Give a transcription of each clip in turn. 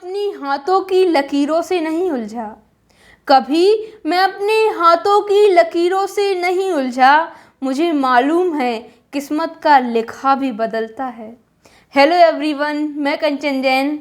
अपनी हाथों की लकीरों से नहीं उलझा, कभी मैं अपने हाथों की लकीरों से नहीं उलझा। मुझे मालूम है किस्मत का लिखा भी बदलता है। हेलो एवरीवन, मैं कंचन जैन।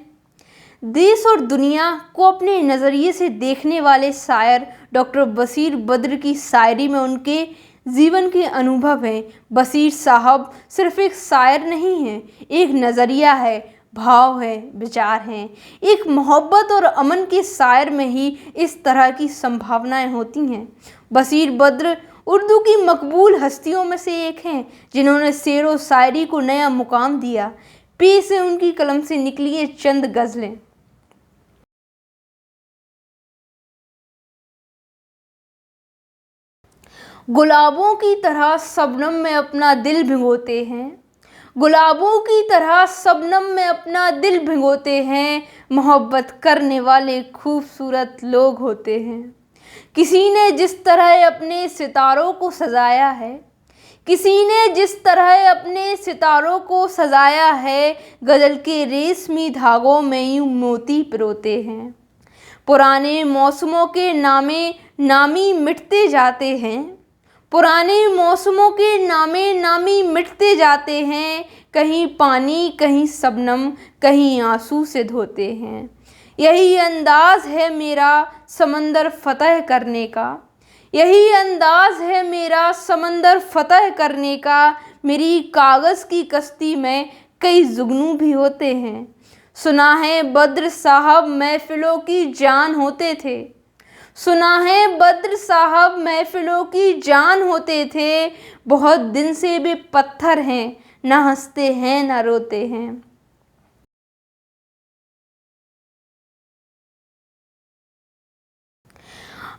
देश और दुनिया को अपने नज़रिए से देखने वाले शायर डॉक्टर बशीर बद्र की शायरी में उनके जीवन के अनुभव हैं। बशीर साहब सिर्फ एक शायर नहीं हैं, एक नज़रिया है, भाव है, विचार हैं। एक मोहब्बत और अमन के शायर में ही इस तरह की संभावनाएं होती हैं। बशीर बद्र उर्दू की मकबूल हस्तियों में से एक हैं, जिन्होंने शेर व शायरी को नया मुकाम दिया। पेश है उनकी कलम से निकली ये चंद गज़लें। गुलाबों की तरह शबनम में अपना दिल भिगोते हैं, गुलाबों की तरह शबनम में अपना दिल भिगोते हैं। मोहब्बत करने वाले खूबसूरत लोग होते हैं। किसी ने जिस तरह अपने सितारों को सजाया है, किसी ने जिस तरह अपने सितारों को सजाया है, गज़ल के रेशमी धागों में यूं मोती पिरोते हैं। पुराने मौसमों के नामी मिटते जाते हैं, पुराने मौसमों के नामी मिटते जाते हैं। कहीं पानी, कहीं शबनम, कहीं आंसू से धोते हैं। यही अंदाज़ है मेरा समंदर फतह करने का, यही अंदाज़ है मेरा समंदर फतह करने का। मेरी कागज़ की कश्ती में कई जुगनू भी होते हैं। सुना है बद्र साहब महफिलों की जान होते थे, सुना है बद्र साहब महफिलों की जान होते थे। बहुत दिन से वे पत्थर हैं, ना हंसते हैं ना रोते हैं।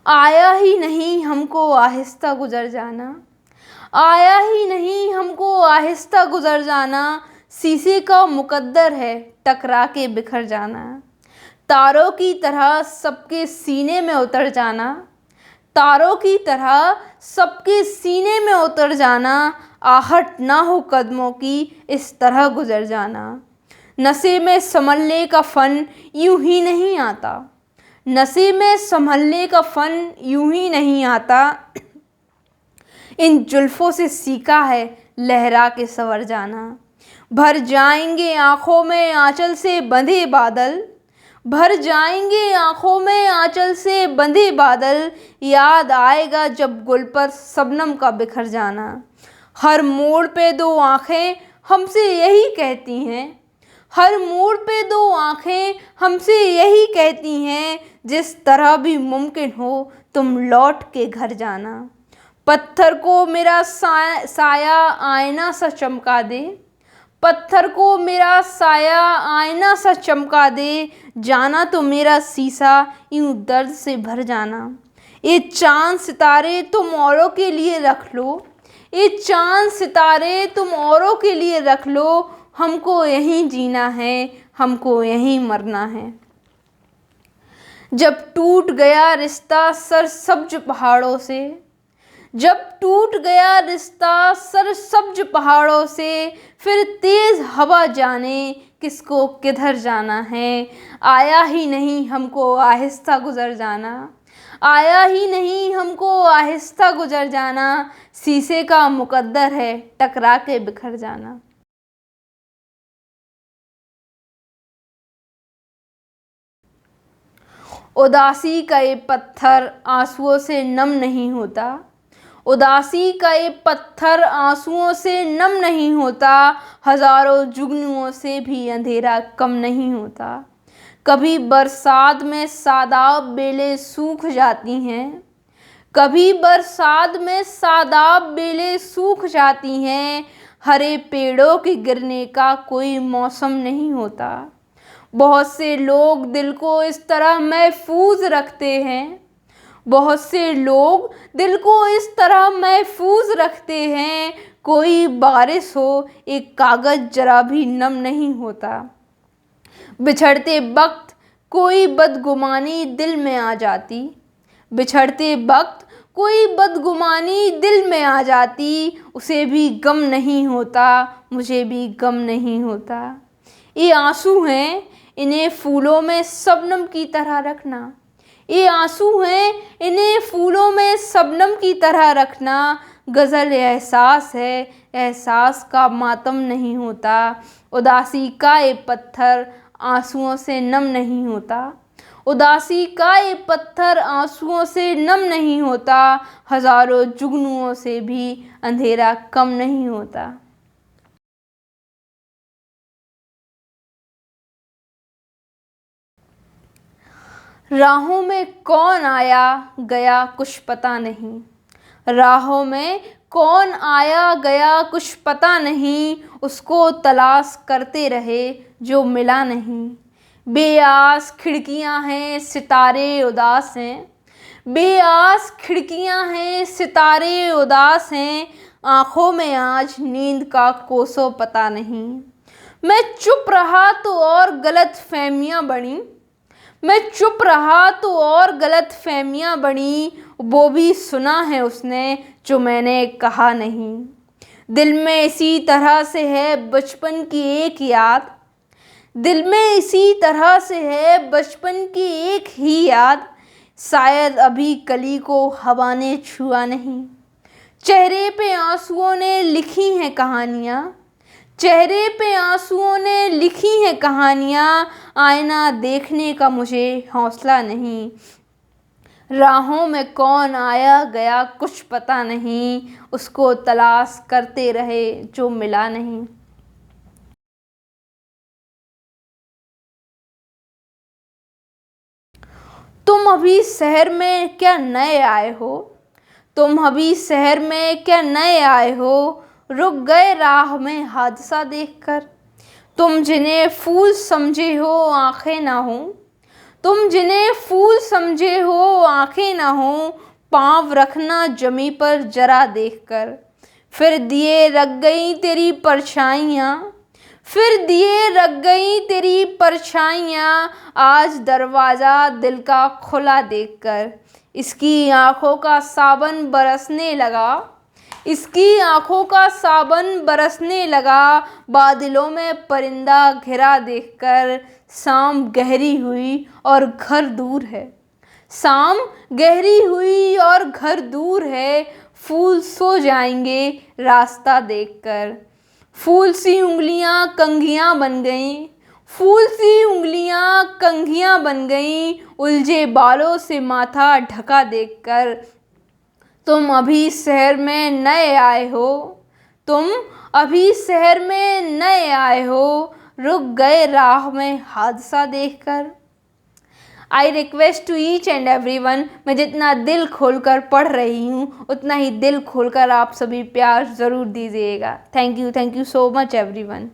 आया ही नहीं हमको आहिस्ता गुजर जाना, आया ही नहीं हमको आहिस्ता गुजर जाना। शीशे का मुकद्दर है टकरा के बिखर जाना, तारों की तरह सबके सीने में उतर जाना, तारों की तरह सबके सीने में उतर जाना। आहट ना हो कदमों की इस तरह गुजर जाना। नशे में संभलने का फ़न यूं ही नहीं आता, नशे में संभलने का फ़न यूं ही नहीं आता। इन जुल्फ़ों से सीखा है लहरा के संवर जाना। भर जाएंगे आँखों में आंचल से बंधे बादल, भर जाएंगे आँखों में आंचल से बंधे बादल। याद आएगा जब गुल पर शबनम का बिखर जाना। हर मोड़ पे दो आँखें हमसे यही कहती हैं, हर मोड़ पे दो आँखें हमसे यही कहती हैं। जिस तरह भी मुमकिन हो तुम लौट के घर जाना। पत्थर को मेरा साया आईना सा चमका दे, पत्थर को मेरा साया आईना सा चमका दे। जाना तो मेरा शीशा यूं दर्द से भर जाना। ये चांद सितारे तुम औरों के लिए रख लो, ये चांद सितारे तुम औरों के लिए रख लो। हमको यहीं जीना है, हमको यहीं मरना है। जब टूट गया रिश्ता सरसब्ज पहाड़ों से, जब टूट गया रिश्ता सरसब्ज पहाड़ों से, फिर तेज़ हवा जाने किसको किधर जाना है। आया ही नहीं हमको आहिस्ता गुजर जाना, आया ही नहीं हमको आहिस्ता गुजर जाना। शीशे का मुकद्दर है टकरा के बिखर जाना। उदासी का ये पत्थर आंसुओं से नम नहीं होता, उदासी का ये पत्थर आंसुओं से नम नहीं होता। हजारों जुगनुओं से भी अंधेरा कम नहीं होता। कभी बरसात में सादाब बेलें सूख जाती हैं, कभी बरसात में सादाब बेलें सूख जाती हैं। हरे पेड़ों के गिरने का कोई मौसम नहीं होता। बहुत से लोग दिल को इस तरह महफूज रखते हैं, बहुत से लोग दिल को इस तरह महफूज रखते हैं। कोई बारिश हो एक कागज़ जरा भी नम नहीं होता। बिछड़ते वक्त कोई बदगुमानी दिल में आ जाती, बिछड़ते वक्त कोई बदगुमानी दिल में आ जाती। उसे भी गम नहीं होता, मुझे भी गम नहीं होता। ये आंसू हैं, इन्हें फूलों में शबनम की तरह रखना। ये आंसू हैं, इन्हें फूलों में शबनम की तरह रखना। गज़ल एहसास है, एहसास का मातम नहीं होता। उदासी का ये पत्थर आंसुओं से नम नहीं होता। उदासी का ये पत्थर आंसुओं से नम नहीं होता। हजारों जुगनुओं से भी अंधेरा कम नहीं होता। राहों में कौन आया गया कुछ पता नहीं। राहों में कौन आया गया कुछ पता नहीं। उसको तलाश करते रहे जो मिला नहीं। बेआस खिड़कियां हैं, सितारे उदास हैं। बेआस खिड़कियां हैं, सितारे उदास हैं। आँखों में आज नींद का कोसों पता नहीं। मैं चुप रहा तो और गलत फहमियाँ बढ़ीं। मैं चुप रहा तो और गलत फहमियाँ बढ़ीं। वो भी सुना है उसने जो मैंने कहा नहीं। दिल में इसी तरह से है बचपन की एक याद। दिल में इसी तरह से है बचपन की एक ही याद। शायद अभी कली को हवा ने छुआ नहीं। चेहरे पे आंसुओं ने लिखी हैं कहानियाँ। चेहरे पे आंसुओं ने लिखी हैं कहानियाँ। आईना देखने का मुझे हौसला नहीं। राहों में कौन आया गया कुछ पता नहीं। उसको तलाश करते रहे जो मिला नहीं। तुम अभी शहर में क्या नए आए हो। तुम अभी शहर में क्या नए आए हो। रुक गए राह में हादसा देखकर। तुम जिन्हें फूल समझे हो आंखें ना हो। तुम जिन्हें फूल समझे हो आंखें ना हो। पाँव रखना जमी पर जरा देखकर। फिर दिए रख गई तेरी परछाइयाँ। फिर दिए रख गई तेरी परछाइयाँ। आज दरवाज़ा दिल का खुला देखकर। इसकी आँखों का सावन बरसने लगा। इसकी आँखों का सावन बरसने लगा। बादलों में परिंदा घिरा देखकर। शाम गहरी हुई और घर दूर है। शाम गहरी हुई और घर दूर है। फूल सो जाएंगे रास्ता देखकर। फूल सी उंगलियां कंघियां बन गईं। फूल सी उंगलियां कंघियां बन गईं। उलझे बालों से माथा ढका देखकर। तुम अभी शहर में नए आए हो। तुम अभी शहर में नए आए हो। रुक गए राह में हादसा देखकर। I request to each and everyone, मैं जितना दिल खोलकर पढ़ रही हूँ उतना ही दिल खोलकर आप सभी प्यार ज़रूर दीजिएगा। Thank you so much everyone.